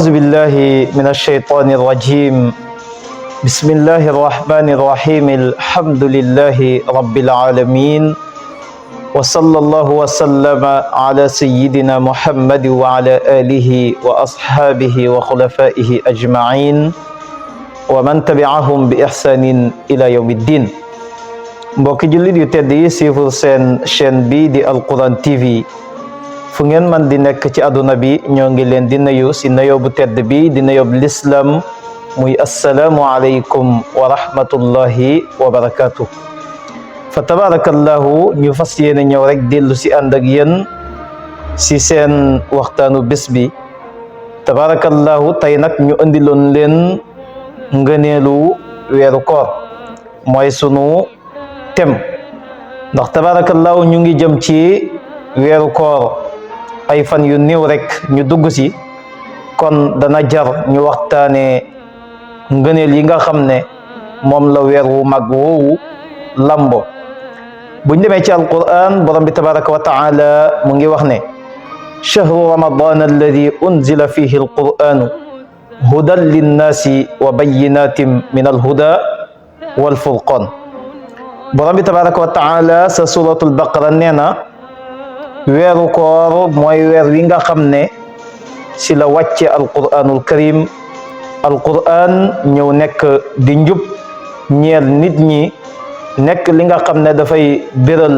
أعوذ بالله من الشيطان الرجيم. بسم الله الرحمن الرحيم. الحمد لله رب العالمين، وصلى الله وسلم على سيدنا محمد وعلى آله وأصحابه وخلفائه أجمعين ومن تبعهم بإحسان إلى يوم الدين. mbokki jullit yu tedd yi siifur seen chaîne bi di Alquran TV fu ngeen man di nekk ci àdduna bi ñoo ngi leen di nuyu si nuyoo bu tedd bi di nuyoo bu l'islam muy assalaamu aleykum wa rahmatullahi wa barakatuh. fa tabarakallahu ñu fas yéene ñëw rek dellu si ànd ak yéen si seen waxtaanu bés bi. tabarakallahu tey nag ñu andiloon leen ngëneelu weeru koor mooy sunu tem ndax tabarakallahu ñu ngi jëm ci weeru koor ay fan yu néew rek ñu dugg si, kon dana jar ñu waxtaane ngëneel yi nga xam ne moom la weer wu mag woowu lambo. buñ demee ci alquran borom bi tabaraka wa taala mu ngi wax ne shahru ramadan alladi unzila fihi alquranu hudan linnaasi wa bayinatin min alhuda walfurqan. borom bi tabaraka wa taala sa suratul baqara nee na weeru koor mooy weer wi nga xam ne si la wàcce alquranul karim. alquran ñëw nekk di njub ñeel nit ñi, nekk li nga xam ne dafay biral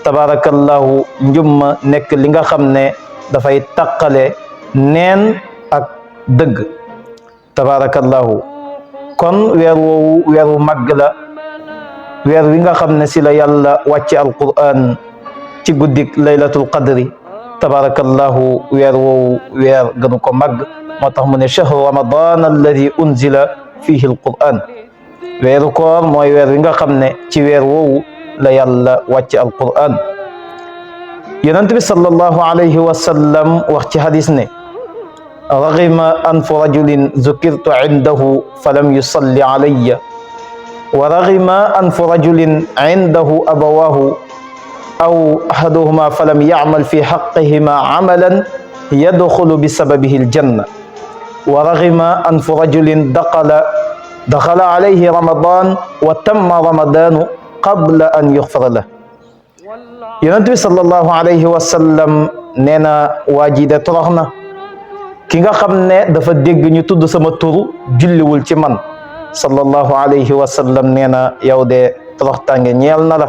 tabarakallahu njub ma, nekk li nga xam ne dafay taqale neen ak dëgg tabarakallahu. kon weer woowu weeru màgg la, weer wi nga xam ne si la yàlla wàcce alquran ci guddik laylatul qadri tabarakallahu. weer woowu weer gënu ko màgg, moo tax mu ne shahru ramadan alladi unzila fihi alquran. weeru koor mooy weer wi nga xam ne ci weer woowu la yàlla wàcce alquran. yonent bi sallallahu alayhi wa sallam wax ci hadis ne raghima anfu rajulin zukirtu indahu falam yusalli alayya wa raghima anfu rajulin indahu abawahu aw ahaduhuma falam ya'mal fi haqqihima amalan yadkhulu bisababihi aljanna wa raghima anfu rajulin dakhala alayhi ramadan wa tamma ramadanu qabla an yughfara lahu. yonent bi sallallahu alayhi wa sallam nee na waa ji de torox na ki nga xam ne dafa dégg ñu tudd sama tur julliwul ci man. sallallahu alayhi wa sallam nee na yow de torox tànge ñeel na la.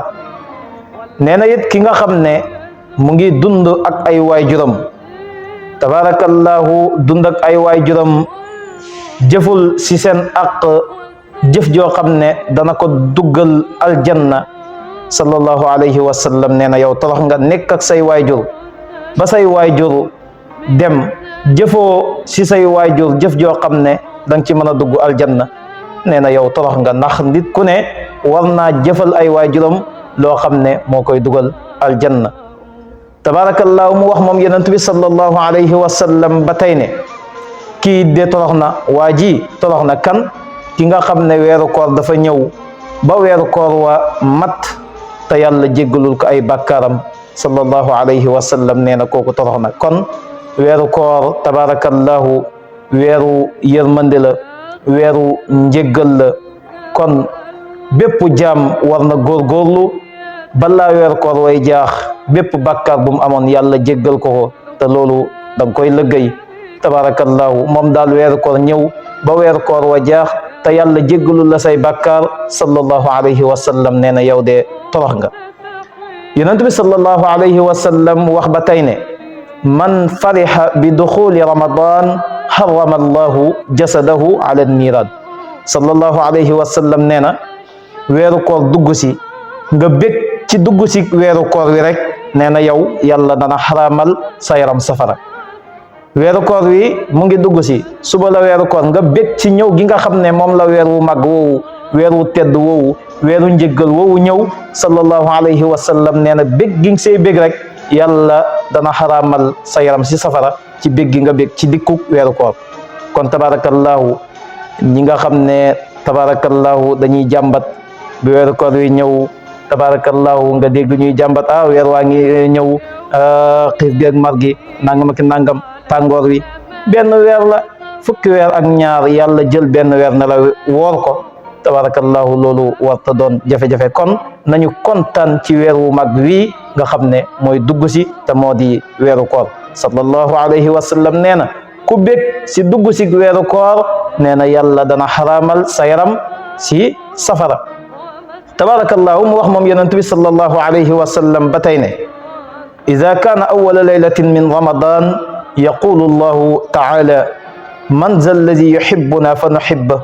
nee na it ki nga xam ne mu ngi dund ak ay waajuram tabarakallahu, dund ak ay waajuram jëful si seen ak jëf joo xam ne dana ko duggal aljanna. sallallahu alayhi wa sallam nee na yow torox nga. nekk ak say waajur ba say waajur dem jëfoo si say waajur jëf joo xam ne danga ci mën a dugg aljanna, nee na yow torox nga. ndax nit ku ne war naa jëfal ay waajuram loo xam ne moo koy dugal aljanna tabarakallahu. mu wax moom yonent bi sallallahu alayhi wa sallam ba tey ne kii de torox na. waa ji torox na kan? ki nga xam ne weeru koor dafa ñëw ba weeru koor wa mat te yàlla jéggalul ko ay bàkkaaram. sallallahu alayhi wa sallam nee na kooku torox na. kon weeru koor tabarakallahu weeru yërmande la, weeru njéggal la. kon bépp jaam war na góorgóorlu balaa weeru koor way jaax bépp bàkkaar bu mu amoon yàlla jéggal ko te loolu danga koy lëggéey tabarakallahu. moom daal weeru koor ñëw ba weeru koor wa jaax te yàlla jéggalul la say bàkkaar. sallallahu alayhi wa sallam nee na yow de torox nga. yonent bi sallallahu alayhi wa sallam wax ba tey ne man fariha bi duxuli ramadan harrama allahu jasadahu ala niiraan. sallallahu alayhi wa sallam nee na weeru koor dugg si nga bég ci dugg si weeru koor wi rek, nee na yow yàlla dana xaraamal sa yaram safara. weeru koor wi mu ngi dugg si, suba la weeru koor, nga bég ci ñëw gi nga xam ne moom la weer wu mag woowu, weer wu tedd woowu, weeru njëggal woowu ñëw. sallallahu alayhi wa sallam nee na bég gi nga say bég rek yàlla dana xaraamal sa yaram si safara ci bég gi nga bég ci dikku weeru koor. kon tabarakallahu ñi nga xam ne tabarakallahu dañuy jàmbat bi weeru koor wi ñëw tabarakallahu nga dégg ñuy jàmbat weer waa ngi ñëw xiif gi ak mar gi nangam ak nangam tàngoor wi benn weer la fukki weer ak ñaar yàlla jël benn weer ne la woor ko tabarakallahu loolu warta doon jafe-jafe. kon nañu kontaan ci weer wu mag wi nga xam ne mooy dugg si te moo di weeru koor. sallallahu alayhi wa sallam nee na ku bég si dugg si weeru koor nee na yàlla dana xaraamal sa yaram si safara. tabarakallahu mu wax moom yonent bi sallallahu alayhi wa sallam ba tey ne ida kaana awwala laylatin min ramadan yaqulu allahu taala man za alladi yuhibbuna fa nuhibbuh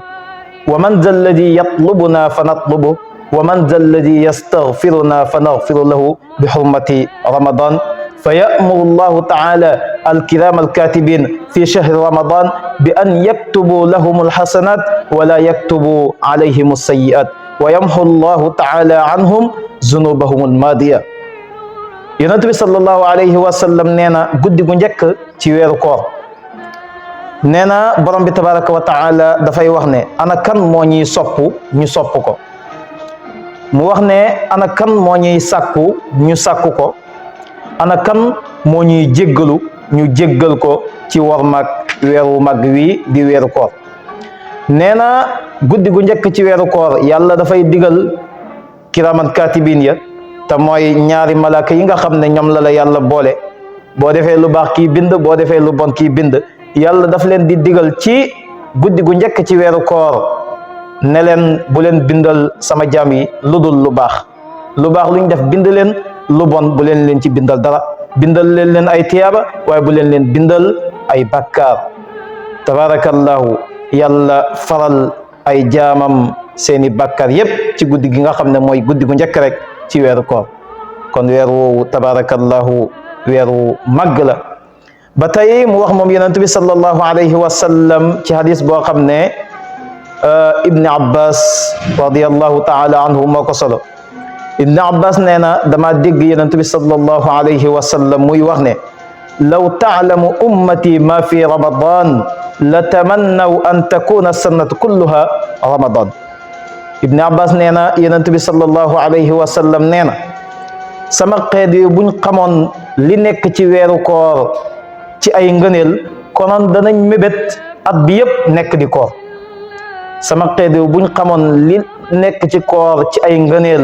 wa man za alladi yatlubuna fa natlubuh wa man za alladi yastaghfiruna fa naghfiru lahu bi hurmati ramadan fa ya'muru allahu taala alkiram alkatibin fi shahri ramadan bi an yaktubu lahum alhasanat wa la yaktubu alayhim alsayiat wa yamhu allahu taala anhum zunubahum almadiya. yonent bi sallallahu alayhi wa sallam nee na guddi gu njëkk ci weeru koor nee na borom bi tabaraka wa taala dafay wax ne ana kan moo ñuy sopp ñu sopp ko, mu wax ne ana kan moo ñuy sàkku ñu sàkku ko, ana kan moo ñuy jéggalu ñu jéggal ko ci war mag weeru mag wi di weeru koor. nee na guddi gu njëkk ci weeru koor yàlla dafay digal kiraman katibin ya te mooy ñaari malaaka yi nga xam ne ñoom la yàlla boole, boo defee lu baax kii bind, boo defee lu bon kii bind. yàlla daf leen di digal ci guddi gu njëkk ci weeru koor ne leen bu leen bindal sama jaam yi lu dul lu baax lu ñu def bind leen, lu bon bu leen ci bindal dara, bindal leen ay tiyaaba waaye bu leen bindal ay bakkaar. tabarakallahu yàlla faral ay jaamam seeni bakkaar yépp ci guddi gi nga xam ne mooy guddi gu njëkk rek ci weeru koor. kon weer woowu tabarakallahu weeru màgg la. ba tey mu wax moom yonent bi sallallahu alayhi wa sallam ci hadis boo xam ne Ibn Abbas radiyallahu taala anhu moo ko solo. Ibn Abbas nee na dama dégg yonent bi sallallahu alayhi wa sallam muy wax ne law taalamu ummati ma fi ramadan la tamannaw an takuna sannatu kulluha ramadan. Ibn Abbas nee na yonent bi sallallahu alayhi wa sallam nee na sama xeet yi buñ xamoon li nekk ci weeru koor ci ay ngëneel konoon danañ mébét at bi yëpp nekk di koor. sama xeet yi buñ xamoon li nekk ci koor ci ay ngëneel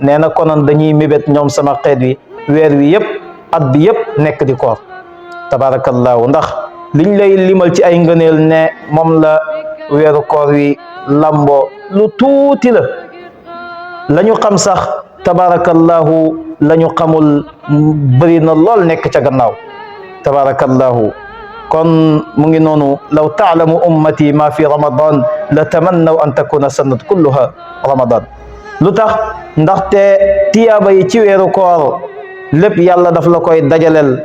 nee na konoon dañuy mébét ñoom sama xeet wi weer wi yëpp at bi yëpp nekk di koor. tabarakallahu ndax liñ lay limal ci ay ngëneel ne moom la weeru koor wi lamboo lu tuuti la. lañu xam sax tabarakallahu lañu xamul bëri na lool nekk ca gannaaw. tabarakallahu kon mu ngi noonu law taalamu ummati ma fi ramadan la tamannaw an takuna sannat kulluha ramadan. lu tax ndaxte tiyaaba yi ci weeru koor lépp yàlla daf la koy dajaleel.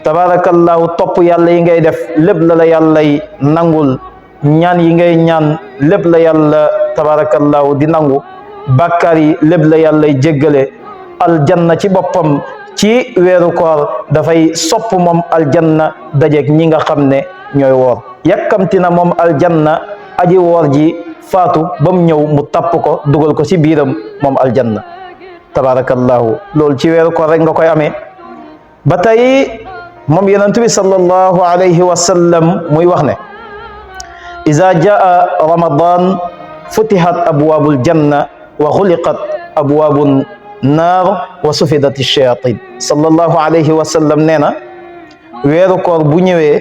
tabarakallahu topp yàlla yi ngay def lépp la yàllay nangul, ñaan yi ngay ñaan lépp la yàlla tabarakallahu di nangu, bàkkaar yi lépp la yàllay jéggale. aljanna ci boppam ci weeru koor dafay sopp moom aljanna dajeeg ñi nga xam ne ñooy woor. yàkkamti na moom aljanna aji woor ji faatu ba mu ñëw mu tapp ko dugal ko ci biiram moom aljanna. tabarakallahu loolu ci weeru koor rek nga koy amee. ba tey moom yonent bi sallallahu alayhi wa sallam muy wax ne iza jaa ramadan futihat abwaabul janna wa xuliqat abwaabun naar wa sufidati shayatin. sallallahu alayhi wa sallam nee na weeru koor bu ñëwee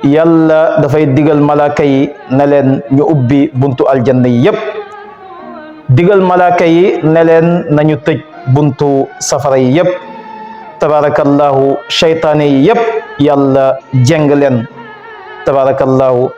yàlla dafay digal malaaka yi ne leen ñu ubbi buntu aljanna yi yépp, digal malaaka yi ne leen nañu tëj buntu safara yi yépp. tabarakallahu shaytaane yi yépp yàlla jeng leen. tabarakallahu